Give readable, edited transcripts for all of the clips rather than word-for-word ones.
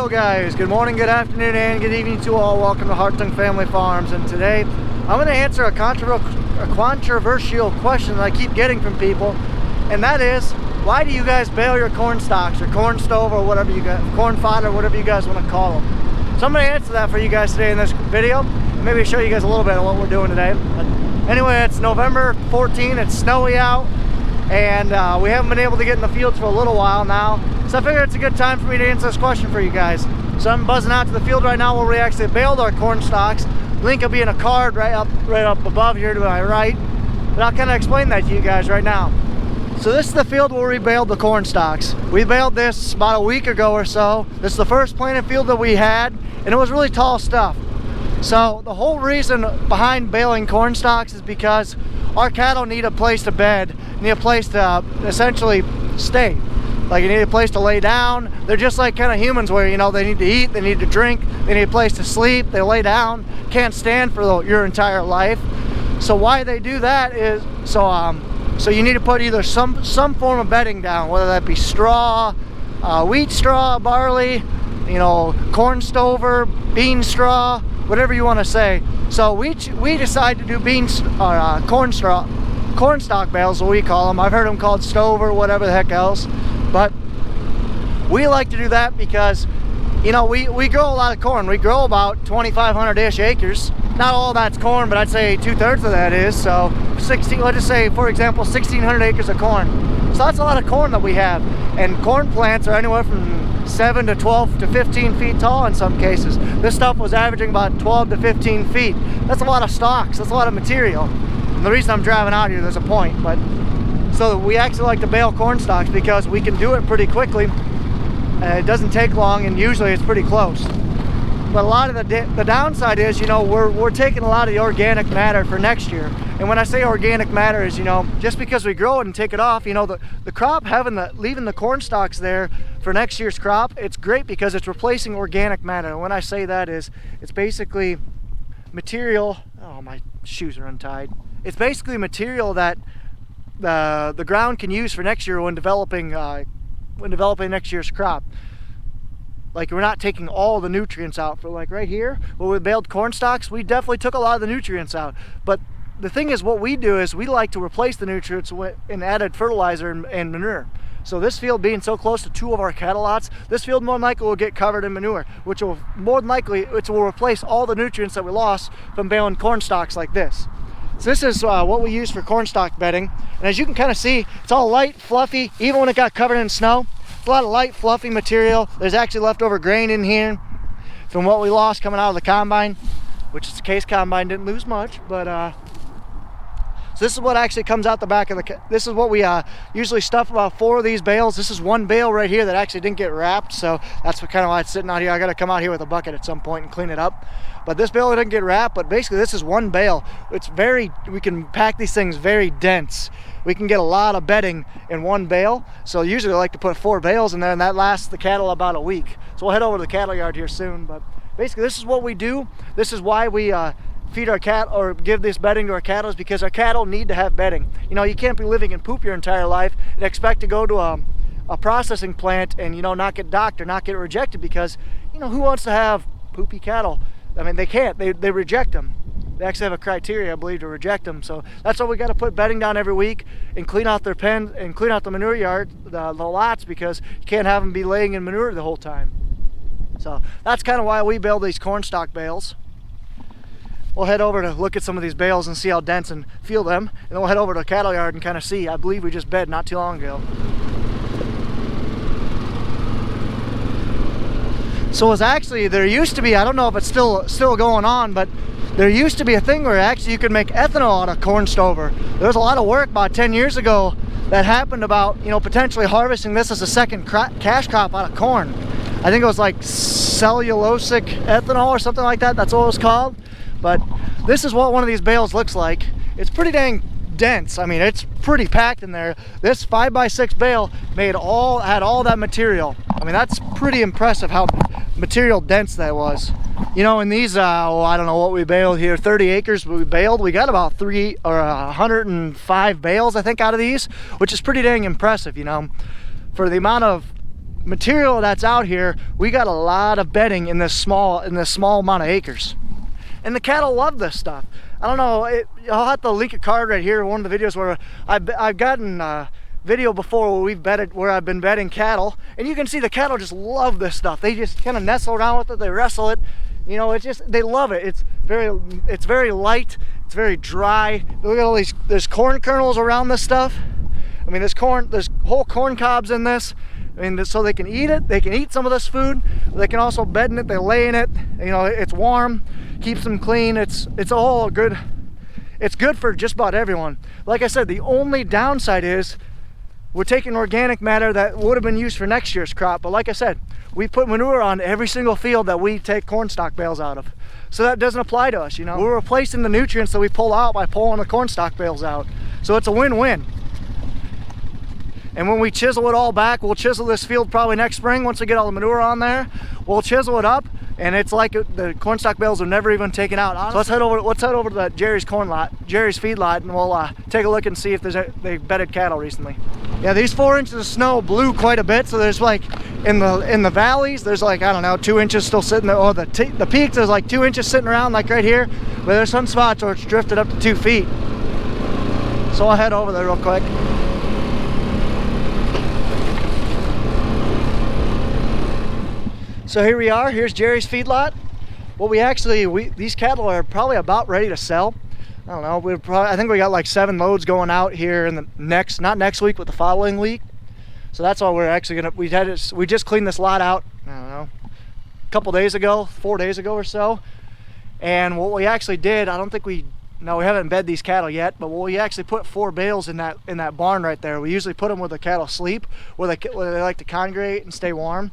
Hello guys, good morning, good afternoon, and good evening to all. Welcome to Hartung Family Farms, and today I'm going to answer a controversial question that I keep getting from people, and that is, why do you guys bale your corn stalks or corn stove or whatever you got, corn fodder, whatever you guys want to call them? So I'm going to answer that for you guys today in this video, and maybe show you guys a little bit of what we're doing today. But anyway, it's November 14, it's snowy out, and we haven't been able to get in the fields for a little while now. So I figured it's a good time for me to answer this question for you guys. So I'm buzzing out to the field right now where we actually baled our corn stalks. Link will be in a card right up above here to my right. But I'll kind of explain that to you guys right now. So this is the field where we baled the corn stalks. We baled this about a week ago or so. This is the first planted field that we had, and it was really tall stuff. So the whole reason behind baling corn stalks is because our cattle need a place to bed, need a place to essentially stay. Like, you need a place to lay down. They're just like kind of humans where, you know, they need to eat, they need to drink, they need a place to sleep, they lay down, can't stand for your entire life. So why they do that is, so you need to put either some form of bedding down, whether that be straw, wheat straw, barley, you know, corn stover, bean straw, whatever you want to say. So we decide to do corn stalk bales, what we call them. I've heard them called stover, whatever the heck else. But we like to do that because, you know, we grow a lot of corn. We grow about 2,500-ish acres. Not all that's corn, but I'd say 2/3 of that is. So 16, let's just say, for example, 1,600 acres of corn. So that's a lot of corn that we have. And corn plants are anywhere from 7 to 12 to 15 feet tall in some cases. This stuff was averaging about 12 to 15 feet. That's a lot of stalks. That's a lot of material. And the reason I'm driving out here, there's a point, but so we actually like to bale corn stalks because we can do it pretty quickly. It doesn't take long, and usually it's pretty close. But a lot of the downside is, you know, we're taking a lot of the organic matter for next year. And when I say organic matter is, you know, just because we grow it and take it off, you know, the crop leaving the corn stalks there for next year's crop, it's great because it's replacing organic matter. And when I say that is, it's basically material. Oh, my shoes are untied. It's basically material that the ground can use for next year when developing next year's crop. Like, we're not taking all the nutrients out. For like right here where we baled corn stalks, we definitely took a lot of the nutrients out. But the thing is, what we do is we like to replace the nutrients in added fertilizer and manure. So this field being so close to 2 of our cattle lots, this field more than likely will get covered in manure, which will more than likely replace all the nutrients that we lost from baling corn stalks like this. So this is what we use for corn stalk bedding, and as you can kind of see, it's all light, fluffy. Even when it got covered in snow, it's a lot of light, fluffy material. There's actually leftover grain in here from what we lost coming out of the combine, which is the case combine didn't lose much, but so this is what actually comes out the back of this is what we usually stuff about 4 of these bales. This is one bale right here that actually didn't get wrapped, so that's kind of why it's sitting out here. I got to come out here with a bucket at some point and clean it up. But this bale didn't get wrapped, but basically this is one bale. We can pack these things very dense. We can get a lot of bedding in one bale. So usually I like to put 4 bales in there, and that lasts the cattle about a week. So we'll head over to the cattle yard here soon. But basically this is what we do. This is why we feed our cattle or give this bedding to our cattle, is because our cattle need to have bedding. You know, you can't be living in poop your entire life and expect to go to a processing plant and, you know, not get docked or not get rejected, because, you know, who wants to have poopy cattle? I mean, they can't. They reject them. They actually have a criteria, I believe, to reject them. So that's why we got to put bedding down every week and clean out their pens and clean out the manure yard, the lots, because you can't have them be laying in manure the whole time. So that's kind of why we bale these corn stalk bales. We'll head over to look at some of these bales and see how dense and feel them, and then we'll head over to the cattle yard and kind of see. I believe we just bedded not too long ago. So it's actually, there used to be, I don't know if it's still going on, but there used to be a thing where actually you could make ethanol out of corn stover. There was a lot of work about 10 years ago that happened about, you know, potentially harvesting this as a second cash crop out of corn. I think it was like cellulosic ethanol or something like that. That's what it was called. But this is what one of these bales looks like. It's pretty dang dense. I mean, it's pretty packed in there. This 5x6 bale had all that material. I mean, that's pretty impressive how material dense that was. You know, in these, I don't know what we baled here, 30 acres we baled. We got about 105 bales, I think, out of these, which is pretty dang impressive, you know, for the amount of material that's out here, we got a lot of bedding in this small amount of acres. And the cattle love this stuff. I don't know, I'll have to link a card right here, one of the videos where I've gotten video before where I've been bedding cattle, and you can see the cattle just love this stuff. They just kind of nestle around with it, they wrestle it, you know, it's just, they love it. It's very light, it's very dry. Look at all these, there's corn kernels around this stuff. I mean, there's whole corn cobs in this. I mean, so they can eat it, they can eat some of this food, they can also bed in it, they lay in it, you know, it's warm, keeps them clean, it's all good. It's good for just about everyone. Like I said, the only downside is we're taking organic matter that would have been used for next year's crop, but like I said, we put manure on every single field that we take corn stalk bales out of. So that doesn't apply to us, you know. We're replacing the nutrients that we pull out by pulling the corn stalk bales out. So it's a win-win. And when we chisel it all back, we'll chisel this field probably next spring. Once we get all the manure on there, we'll chisel it up, and it's like the corn stalk bales are never even taken out. So let's head over to the Jerry's feed lot, and we'll take a look and see if they've bedded cattle recently. Yeah, these 4 inches of snow blew quite a bit, so there's like in the valleys, there's like, I don't know, 2 inches still sitting there. Oh, the peaks, there's like 2 inches sitting around like right here, but there's some spots where it's drifted up to 2 feet. So I'll head over there real quick. So here we are, here's Jerry's feedlot. Well, these cattle are probably about ready to sell. I don't know, I think we got like 7 loads going out here in the not next week, but the following week. So that's why we're actually we just cleaned this lot out, I don't know, a couple days ago, 4 days ago or so. And what we actually did, we haven't bedded these cattle yet, but we actually put 4 bales in that barn right there. We usually put them where the cattle sleep, where they like to congregate and stay warm.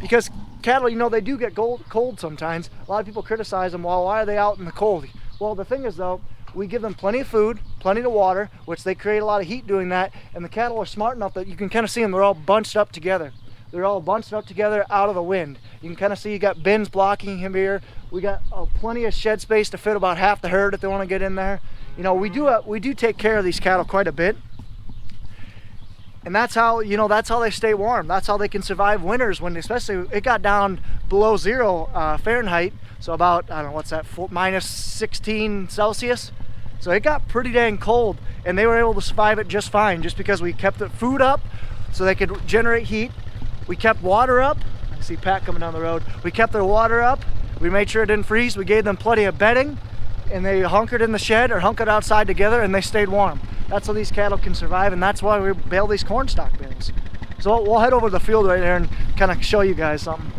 Because cattle, you know, they do get cold sometimes. A lot of people criticize them, well, why are they out in the cold? Well, the thing is though, we give them plenty of food, plenty of water, which they create a lot of heat doing that, and the cattle are smart enough that you can kind of see them, they're all bunched up together. They're all bunched up together out of the wind. You can kind of see you got bins blocking him here. We got plenty of shed space to fit about half the herd if they want to get in there. You know, we do take care of these cattle quite a bit. And that's how they stay warm. That's how they can survive winters when, especially, it got down below 0 Fahrenheit. So about, I don't know, what's that, minus 16 Celsius. So it got pretty dang cold, and they were able to survive it just fine, just because we kept the food up so they could generate heat. We kept water up. I see Pat coming down the road. We kept their water up. We made sure it didn't freeze. We gave them plenty of bedding, and they hunkered in the shed or hunkered outside together, and they stayed warm. That's how these cattle can survive, and that's why we bale these corn stalk bales. So we'll head over to the field right there and kind of show you guys something.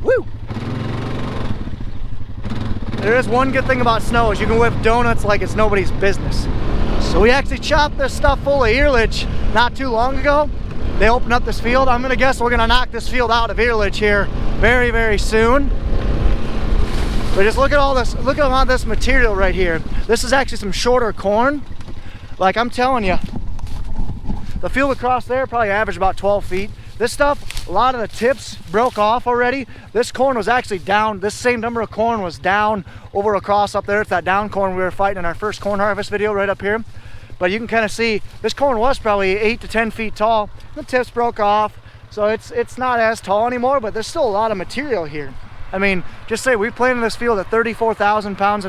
Woo! There is one good thing about snow, is you can whip donuts like it's nobody's business. So we actually chopped this stuff full of earlage not too long ago. They opened up this field. I'm gonna guess we're gonna knock this field out of earlage here very, very soon. But just look at all this, look at all this material right here. This is actually some shorter corn. Like I'm telling you, the field across there probably averaged about 12 feet. This stuff, a lot of the tips broke off already. This corn was actually down, this same number of corn was down over across up there. It's that down corn we were fighting in our first corn harvest video right up here. But you can kind of see, this corn was probably 8 to 10 feet tall. The tips broke off, so it's not as tall anymore, but there's still a lot of material here. I mean, just say we planted this field at 34,000 pounds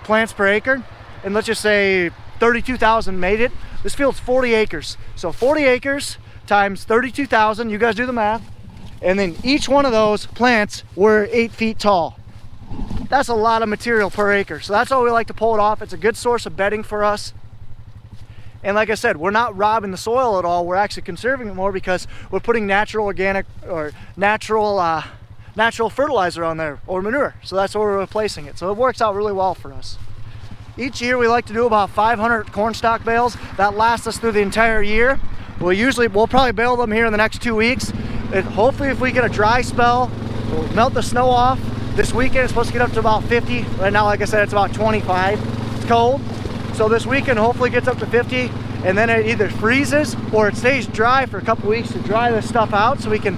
plants per acre, and let's just say 32,000 made it. This field's 40 acres. So 40 acres times 32,000, you guys do the math, and then each one of those plants were 8 feet tall. That's a lot of material per acre. So that's why we like to pull it off. It's a good source of bedding for us. And like I said, we're not robbing the soil at all. We're actually conserving it more because we're putting natural organic or natural fertilizer on there, or manure. So that's where we're replacing it. So it works out really well for us. Each year we like to do about 500 corn stalk bales. That lasts us through the entire year. We'll probably bale them here in the next 2 weeks. Hopefully if we get a dry spell, we'll melt the snow off. This weekend it's supposed to get up to about 50. Right now, like I said, it's about 25. It's cold. So this weekend hopefully gets up to 50, and then it either freezes or it stays dry for a couple weeks to dry this stuff out, so we can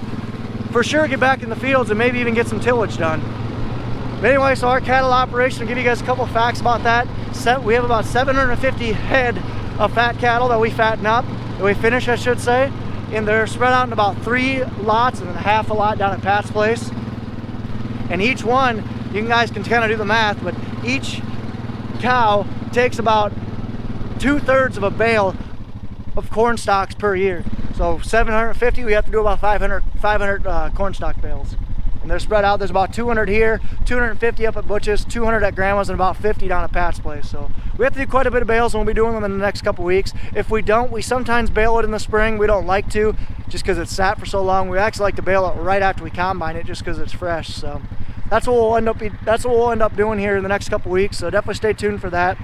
for sure get back in the fields and maybe even get some tillage done. But anyway, so our cattle operation, I'll give you guys a couple facts about that. We have about 750 head of fat cattle that we fatten up. that we finish, I should say. And they're spread out in about 3 lots and then half a lot down at Pat's place. And each one, you guys can kind of do the math, but each cow takes about 2/3 of a bale of corn stalks per year. So 750, we have to do about 500 corn stalk bales. And they're spread out. There's about 200 here, 250 up at Butch's, 200 at Grandma's, and about 50 down at Pat's place. So we have to do quite a bit of bales, and we'll be doing them in the next couple weeks. If we don't, we sometimes bale it in the spring. We don't like to, just because it's sat for so long. We actually like to bale it right after we combine it, just because it's fresh. So that's what we'll end up doing here in the next couple weeks. So definitely stay tuned for that.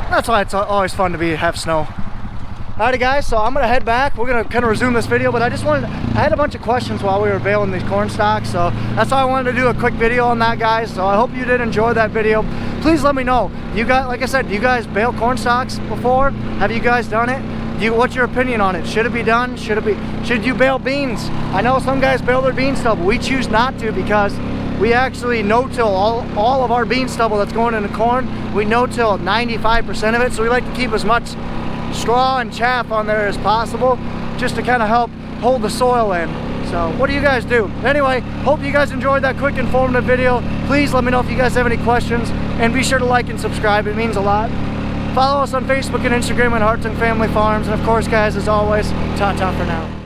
That's why it's always fun to have snow. Alrighty guys, so I'm gonna head back. We're gonna kind of resume this video, but I had a bunch of questions while we were baling these corn stalks, so that's why I wanted to do a quick video on that, guys. So I hope you did enjoy that video. Please let me know. You guys, like I said, do you guys bale corn stalks before? Have you guys done it? What's your opinion on it? Should it be done? Should you bale beans? I know some guys bale their bean stubble. We choose not to because we actually no-till all of our bean stubble that's going into corn. We no-till 95% of it, so we like to keep as much straw and chaff on there as possible, just to kind of help hold the soil in. So what do you guys do? Anyway, hope you guys enjoyed that quick informative video. Please let me know if you guys have any questions, and be sure to like and subscribe. It means a lot. Follow us on Facebook and Instagram at Hartung Family Farms, and of course guys, as always, ta-ta for now.